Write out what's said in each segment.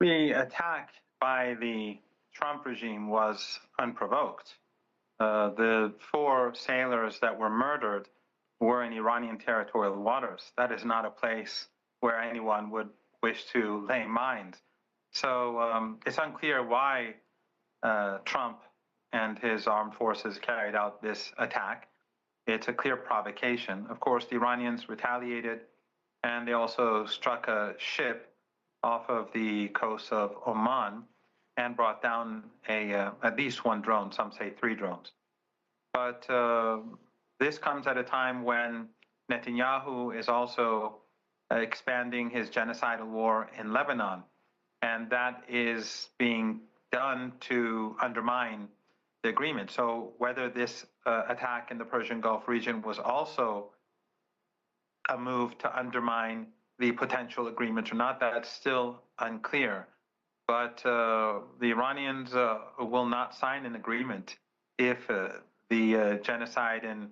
The attack by the Trump regime was unprovoked. The 4 sailors that were murdered were in Iranian territorial waters. That is not a place where anyone would wish to lay mines. So it's unclear why Trump and his armed forces carried out this attack. It's a clear provocation. Of course, the Iranians retaliated, and they also struck a ship off of the coast of Oman and brought down at least 1 drone, some say 3 drones. But this comes at a time when Netanyahu is also expanding his genocidal war in Lebanon, and that is being done to undermine the agreement. So whether this attack in the Persian Gulf region was also a move to undermine the potential agreement or not, that's still unclear. But the Iranians will not sign an agreement if the genocide in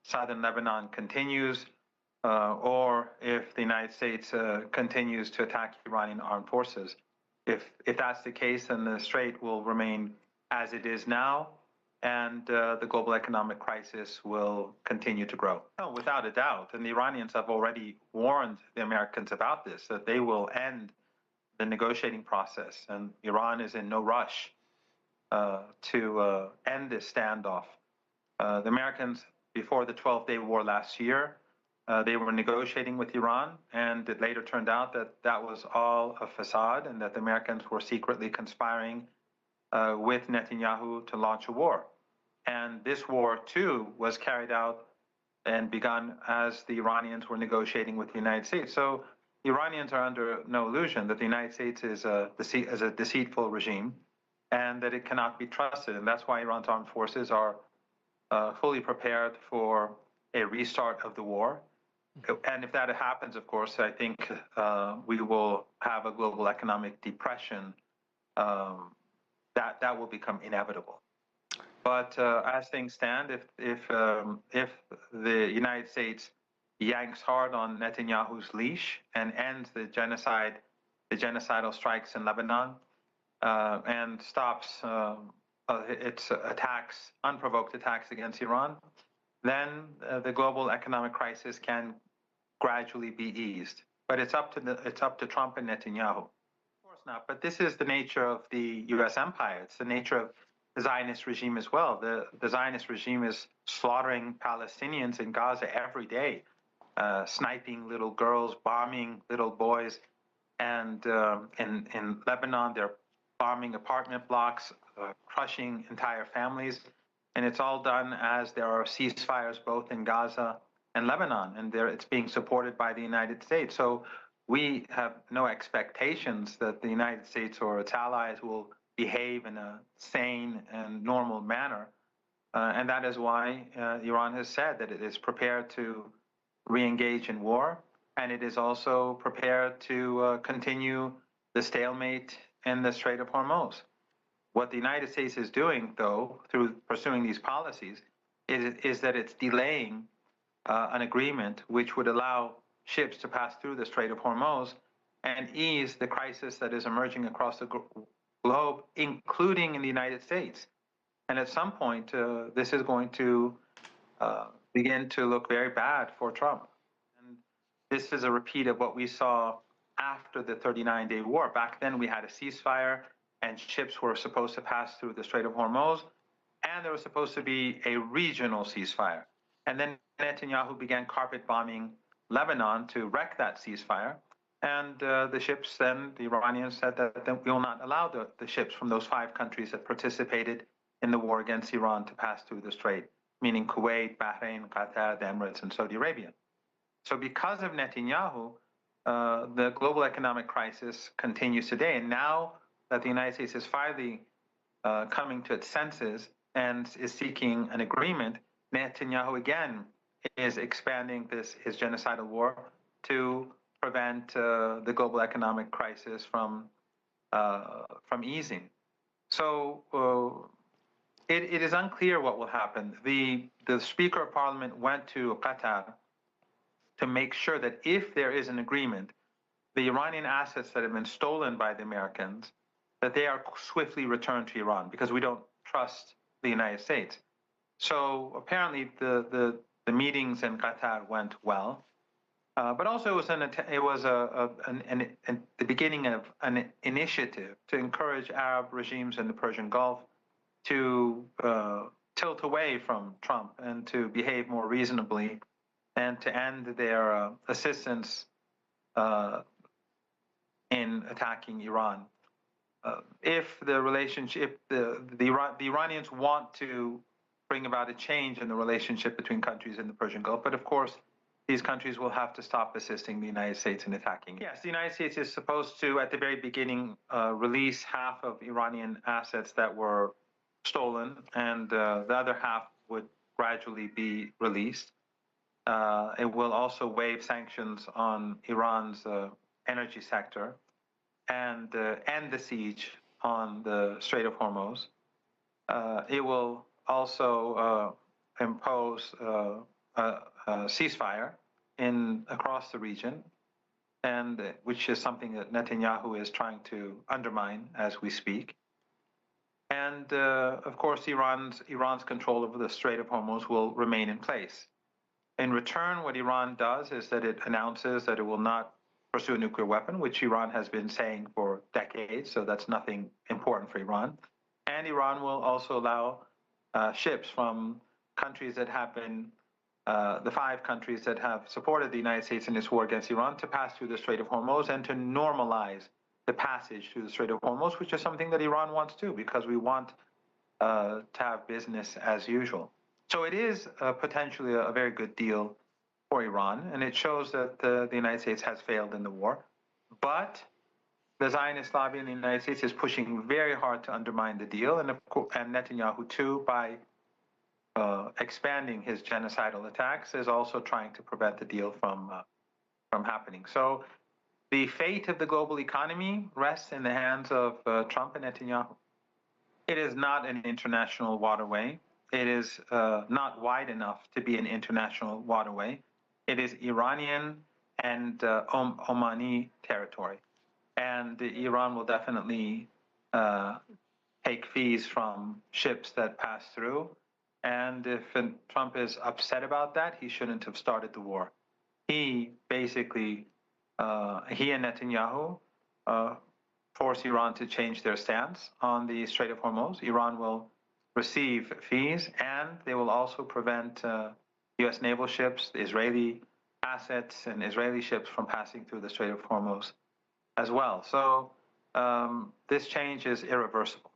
southern Lebanon continues, or if the United States continues to attack Iranian armed forces. If that's the case, then the strait will remain as it is now, and the global economic crisis will continue to grow. No, without a doubt, and the Iranians have already warned the Americans about this, that they will end the negotiating process, and Iran is in no rush to end this standoff. The Americans, before the 12-day war last year, they were negotiating with Iran, and it later turned out that that was all a facade and that the Americans were secretly conspiring with Netanyahu to launch a war. And this war, too, was carried out and begun as the Iranians were negotiating with the United States. So the Iranians are under no illusion that the United States is a deceitful regime and that it cannot be trusted. And that's why Iran's armed forces are fully prepared for a restart of the war. And if that happens, of course, I think we will have a global economic depression that will become inevitable. But as things stand, if the United States yanks hard on Netanyahu's leash and ends the genocidal strikes in Lebanon, and stops its attacks, unprovoked attacks against Iran, then the global economic crisis can gradually be eased. But it's up to Trump and Netanyahu. Of course not. But this is the nature of the U.S. empire. It's the nature of the Zionist regime as well. The Zionist regime is slaughtering Palestinians in Gaza every day, sniping little girls, bombing little boys, and in Lebanon they're bombing apartment blocks, crushing entire families, and it's all done as there are ceasefires both in Gaza and Lebanon, and it's being supported by the United States. So we have no expectations that the United States or its allies will behave in a sane and normal manner, and that is why Iran has said that it is prepared to re-engage in war, and it is also prepared to continue the stalemate in the Strait of Hormuz. What the United States is doing, though, through pursuing these policies, is that it's delaying an agreement which would allow ships to pass through the Strait of Hormuz and ease the crisis that is emerging across the globe, including in the United States. And at some point, this is going to begin to look very bad for Trump. And this is a repeat of what we saw after the 39-day war. Back then, we had a ceasefire, and ships were supposed to pass through the Strait of Hormuz, and there was supposed to be a regional ceasefire. And then Netanyahu began carpet bombing Lebanon to wreck that ceasefire. And the ships then, the Iranians said that we will not allow the ships from those 5 countries that participated in the war against Iran to pass through the strait, meaning Kuwait, Bahrain, Qatar, the Emirates, and Saudi Arabia. So because of Netanyahu, the global economic crisis continues today. And now that the United States is finally coming to its senses and is seeking an agreement, Netanyahu again is expanding his genocidal war to prevent the global economic crisis from easing. So it is unclear what will happen. The Speaker of Parliament went to Qatar to make sure that if there is an agreement, the Iranian assets that have been stolen by the Americans, that they are swiftly returned to Iran because we don't trust the United States. So apparently the meetings in Qatar went well, but also it was the beginning of an initiative to encourage Arab regimes in the Persian Gulf to tilt away from Trump and to behave more reasonably and to end their assistance in attacking Iran. If the relationship, the Iranians want to bring about a change in the relationship between countries in the Persian Gulf, but of course, these countries will have to stop assisting the United States in attacking. Yes, the United States is supposed to, at the very beginning, release half of Iranian assets that were stolen, and the other half would gradually be released. It will also waive sanctions on Iran's energy sector and end the siege on the Strait of Hormuz. It will also impose a ceasefire across the region, and which is something that Netanyahu is trying to undermine as we speak. And of course, Iran's control over the Strait of Hormuz will remain in place. In return, what Iran does is that it announces that it will not pursue a nuclear weapon, which Iran has been saying for decades, so that's nothing important for Iran. And Iran will also allow ships from countries that have been, the 5 countries that have supported the United States in its war against Iran, to pass through the Strait of Hormuz and to normalize the passage through the Strait of Hormuz, which is something that Iran wants to, because we want to have business as usual. So it is potentially a very good deal for Iran, and it shows that the United States has failed in the war. But the Zionist lobby in the United States is pushing very hard to undermine the deal, and Netanyahu too, by expanding his genocidal attacks, is also trying to prevent the deal from happening. So the fate of the global economy rests in the hands of Trump and Netanyahu. It is not an international waterway. It is not wide enough to be an international waterway. It is Iranian and Omani territory. And Iran will definitely take fees from ships that pass through. And if Trump is upset about that, he shouldn't have started the war. He basically, he and Netanyahu force Iran to change their stance on the Strait of Hormuz. Iran will receive fees, and they will also prevent U.S. naval ships, the Israeli assets, and Israeli ships from passing through the Strait of Hormuz as well. So this change is irreversible.